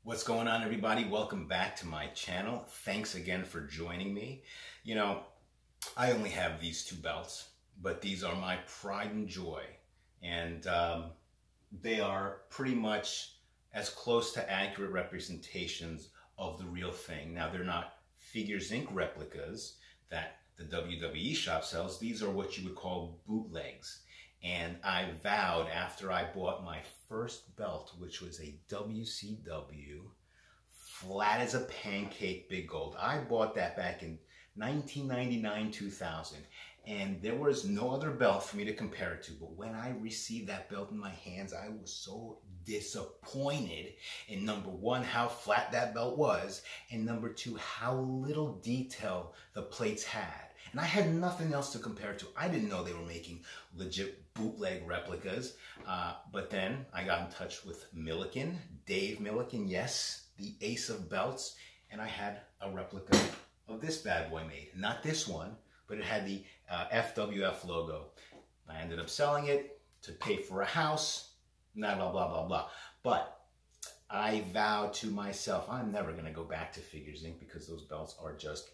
What's going on, everybody? Welcome back to my channel. Thanks again for joining me. You know, I only have these two belts, but these are my pride and joy. And they are pretty much as close to accurate representations of the real thing. Now, they're not Figures Inc. replicas that the WWE shop sells. These are what you would call bootlegs. And I vowed after I bought my first belt, which was a WCW flat as a pancake big gold. I bought that back in 1999, 2000. And there was no other belt for me to compare it to. But when I received that belt in my hands, I was so disappointed in, number one, how flat that belt was, and number two, how little detail the plates had. And I had nothing else to compare it to. I didn't know they were making legit bootleg replicas. But then I got in touch with Milliken, Dave Milliken, yes, the ace of belts. And I had a replica of this bad boy made. Not this one, but it had the FWF logo. I ended up selling it to pay for a house, blah, blah, blah, blah, blah. But I vowed to myself, I'm never going to go back to Figures Inc. because those belts are just,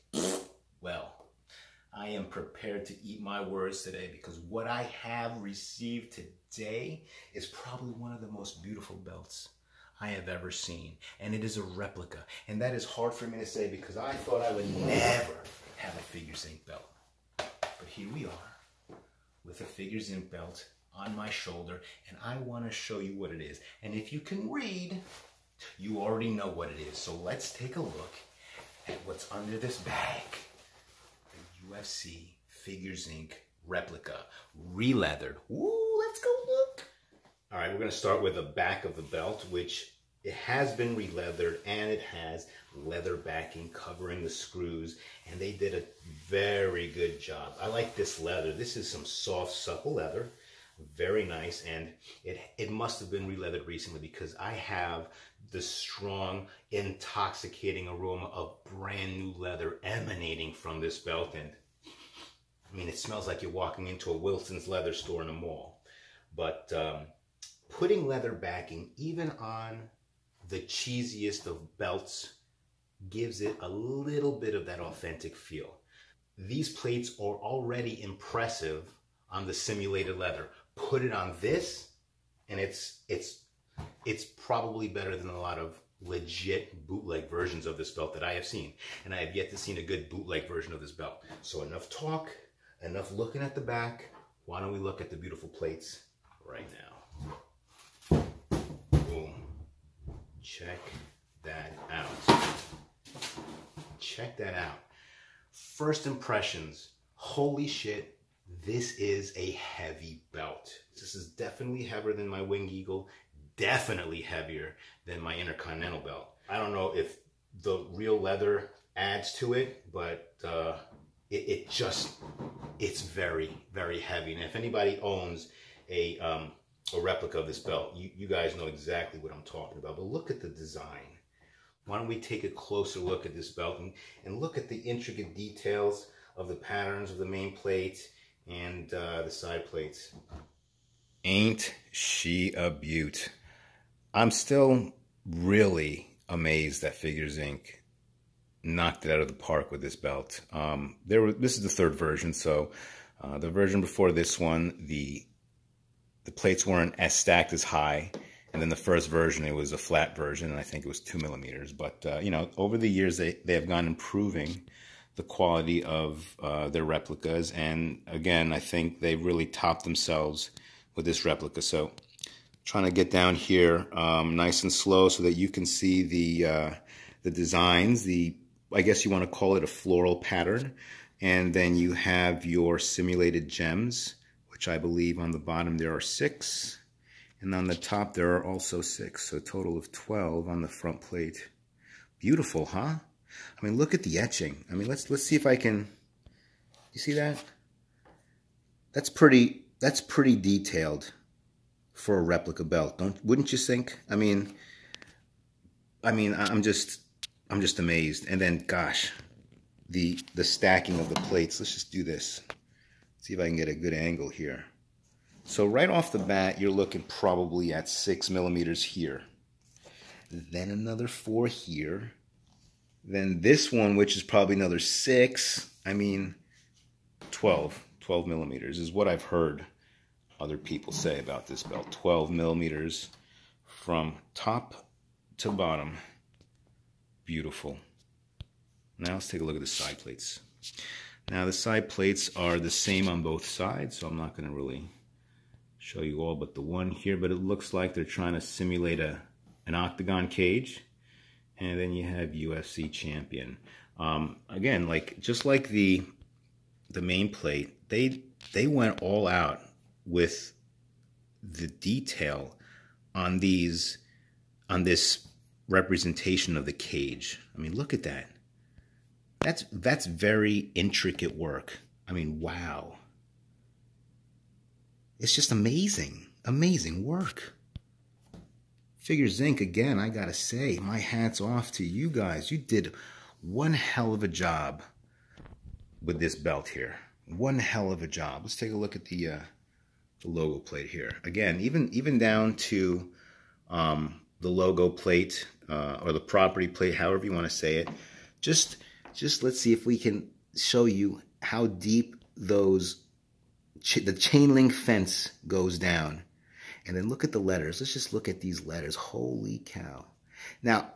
well, I am prepared to eat my words today, because what I have received today is probably one of the most beautiful belts I have ever seen. And it is a replica. And that is hard for me to say because I thought I would never have a Figures Inc. belt. But here we are with a Figures Inc. belt on my shoulder, and I want to show you what it is. And if you can read, you already know what it is. So let's take a look at what's under this bag. The UFC Figures Inc. replica, Releathered. Ooh, let's go look. All right, we're going to start with the back of the belt, which it has been releathered, and it has leather backing covering the screws, and they did a very good job. I like this leather. This is some soft, supple leather. Very nice, and it must have been releathered recently because I have the strong, intoxicating aroma of brand new leather emanating from this belt. And I mean, it smells like you're walking into a Wilson's leather store in a mall. But putting leather backing even on the cheesiest of belts gives it a little bit of that authentic feel. These plates are already impressive on the simulated leather. Put it on this, and it's probably better than a lot of legit bootleg versions of this belt that I have seen. And I have yet to see a good bootleg version of this belt. So enough talk, enough looking at the back. Why don't we look at the beautiful plates right now? Boom. Check that out. Check that out. First impressions. Holy shit, this is a heavy belt. This is definitely heavier than my Wing Eagle. Definitely heavier than my Intercontinental belt. I don't know if the real leather adds to it, but it's very, very heavy. And if anybody owns a replica of this belt, you guys know exactly what I'm talking about. But look at the design. Why don't we take a closer look at this belt and look at the intricate details of the patterns of the main plate and the side plates. Ain't she a beaut? I'm still really amazed that Figures Inc. knocked it out of the park with this belt. This is the third version, so the version before this one, the plates weren't as stacked as high, and then the first version, it was a flat version, and I think it was 2 millimeters. But you know, over the years, they have gone improving the quality of their replicas, and again, I think they really topped themselves with this replica. So trying to get down here nice and slow so that you can see the designs, I guess you want to call it a floral pattern. And then you have your simulated gems, which I believe on the bottom there are 6. And on the top there are also 6, so a total of 12 on the front plate. Beautiful, huh? I mean, look at the etching. I mean, let's see if I can. You see that? That's pretty detailed for a replica belt. Wouldn't you think? I mean, I'm just amazed. And then, gosh, the stacking of the plates. Let's just do this. See if I can get a good angle here. So right off the bat, you're looking probably at 6 millimeters here. then another 4 here, then this one, which is probably another 6. I mean, 12 millimeters is what I've heard other people say about this belt. 12 millimeters from top to bottom. Beautiful. Now let's take a look at the side plates. Now the side plates are the same on both sides, so I'm not going to really show you all but the one here, but it looks like they're trying to simulate an octagon cage. And then you have UFC champion. Again, like just like the main plate, they went all out with the detail on this representation of the cage. I mean, look at that. That's very intricate work. I mean, wow. It's just amazing. Amazing work. Figures Inc., again, I gotta say, my hat's off to you guys. You did one hell of a job with this belt here. One hell of a job. Let's take a look at the logo plate here. Again, even down to the logo plate or the property plate, however you want to say it. Just let's see if we can show you how deep the chain link fence goes down. And then look at the letters. Let's just look at these letters. Holy cow. Now,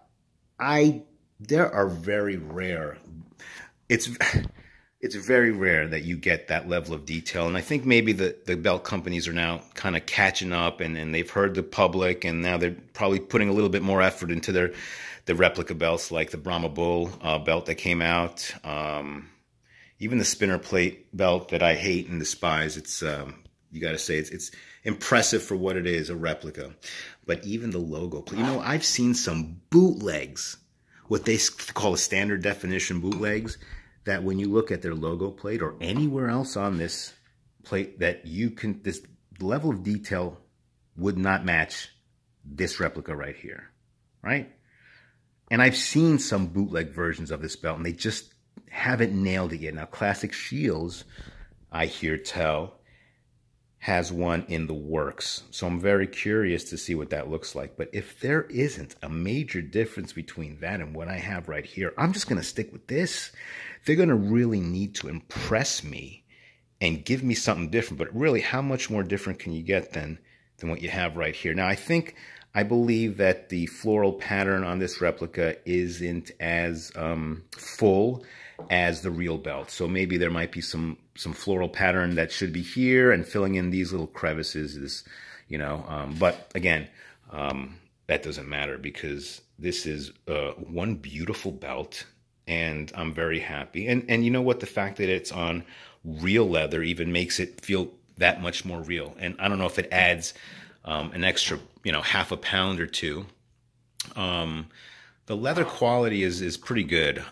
there are very rare. It's very rare that you get that level of detail. And I think maybe the belt companies are now kind of catching up and they've heard the public, and now they're probably putting a little bit more effort into the replica belts, like the Brahma Bull belt that came out. Even the spinner plate belt that I hate and despise. It's you got to say it's impressive for what it is, a replica. But even the logo plate, I've seen some bootlegs, what they call a standard definition bootlegs, that when you look at their logo plate or anywhere else on this plate, that this level of detail would not match this replica right here, right? And I've seen some bootleg versions of this belt, and they just haven't nailed it yet. Now, Classic Shields, I hear tell, has one in the works. So I'm very curious to see what that looks like. But if there isn't a major difference between that and what I have right here, I'm just going to stick with this. They're going to really need to impress me and give me something different. But really, how much more different can you get than what you have right here? Now, I believe that the floral pattern on this replica isn't as full as the real belt. So maybe there might be some floral pattern that should be here and filling in these little crevices, but again, that doesn't matter because this is one beautiful belt and I'm very happy. And you know what? The fact that it's on real leather even makes it feel that much more real. And I don't know if it adds an extra, half a pound or two. The leather quality is pretty good.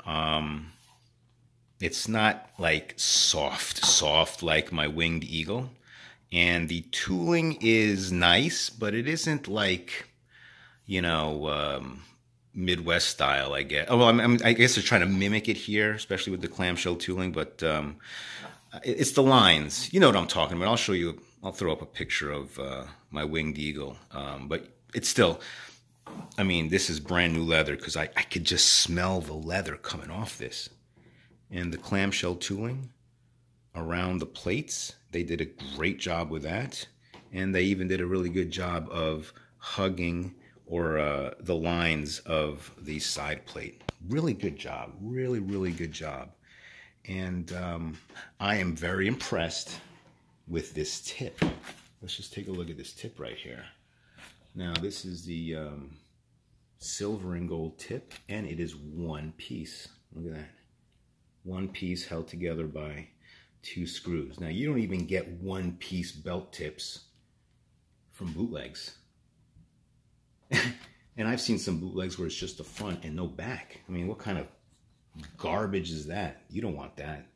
It's not like soft like my Winged Eagle. And the tooling is nice, but it isn't like, Midwest style, I guess. Oh, well, I guess they're trying to mimic it here, especially with the clamshell tooling, but it's the lines. You know what I'm talking about. I'll show you. I'll throw up a picture of my Winged Eagle. But it's still, this is brand new leather because I could just smell the leather coming off this. And the clamshell tooling around the plates, they did a great job with that. And they even did a really good job of hugging or the lines of the side plate. Really good job. Really, really good job. And I am very impressed with this tip. Let's just take a look at this tip right here. Now, this is the silver and gold tip, and it is one piece. Look at that. One piece held together by 2 screws. Now, you don't even get one-piece belt tips from bootlegs. And I've seen some bootlegs where it's just the front and no back. What kind of garbage is that? You don't want that.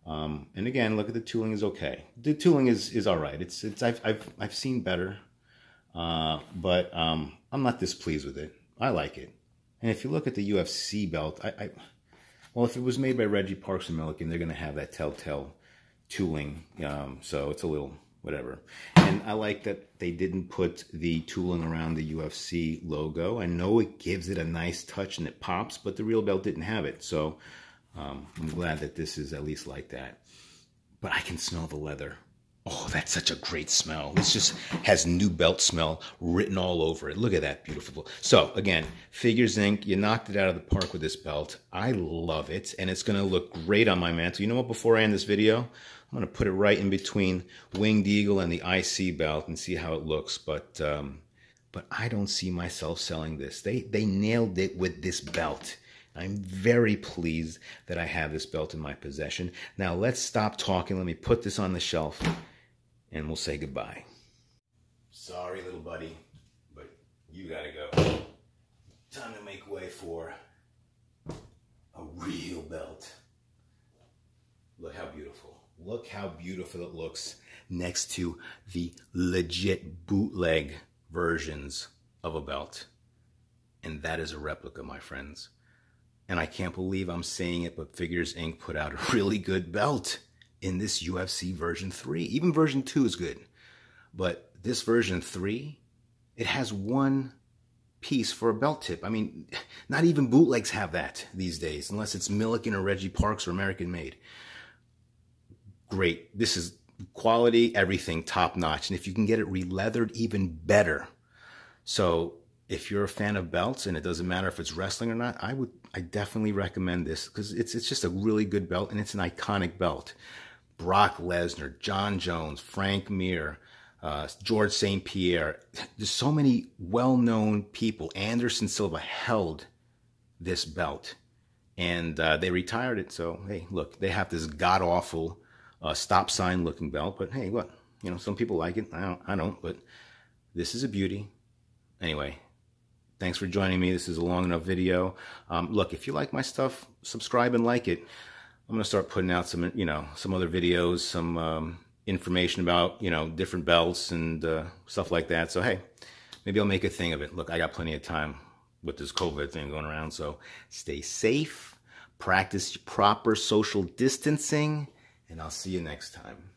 And again, look at the tooling is okay. The tooling is all right. I've seen better, but I'm not displeased with it. I like it. And if you look at the UFC belt, well, if it was made by Reggie Parks and Milliken, they're going to have that telltale tooling. So it's a little whatever. And I like that they didn't put the tooling around the UFC logo. I know it gives it a nice touch and it pops, but the real belt didn't have it. So I'm glad that this is at least like that. But I can smell the leather. Oh, that's such a great smell. This just has new belt smell written all over it. Look at that, beautiful. So again, Figures Inc., you knocked it out of the park with this belt. I love it, and it's going to look great on my mantle. You know what, before I end this video, I'm going to put it right in between Winged Eagle and the IC belt and see how it looks. But I don't see myself selling this. They nailed it with this belt. I'm very pleased that I have this belt in my possession. Now let's stop talking. Let me put this on the shelf and we'll say goodbye. Sorry, little buddy, but you gotta go. Time to make way for a real belt. Look how beautiful. Look how beautiful it looks next to the legit bootleg versions of a belt. And that is a replica, my friends. And I can't believe I'm saying it, but Figures Inc. put out a really good belt in this UFC version 3. Even version 2 is good. But this version 3, it has one piece for a belt tip. I mean, not even bootlegs have that these days, unless it's Milliken or Reggie Parks or American made. Great. This is quality, everything top notch. And if you can get it re-leathered, even better. So if you're a fan of belts, and it doesn't matter if it's wrestling or not, I definitely recommend this because it's just a really good belt, and it's an iconic belt. Brock Lesnar, John Jones, Frank Mir, George St. Pierre. There's so many well-known people. Anderson Silva held this belt, and they retired it. So, hey, look, they have this god-awful stop sign-looking belt, but hey, what? You know, some people like it. I don't, but this is a beauty. Anyway, thanks for joining me. This is a long enough video. Look, if you like my stuff, subscribe and like it. I'm going to start putting out some, some other videos, some information about, different belts and stuff like that. So, hey, maybe I'll make a thing of it. Look, I got plenty of time with this COVID thing going around. So stay safe, practice proper social distancing, and I'll see you next time.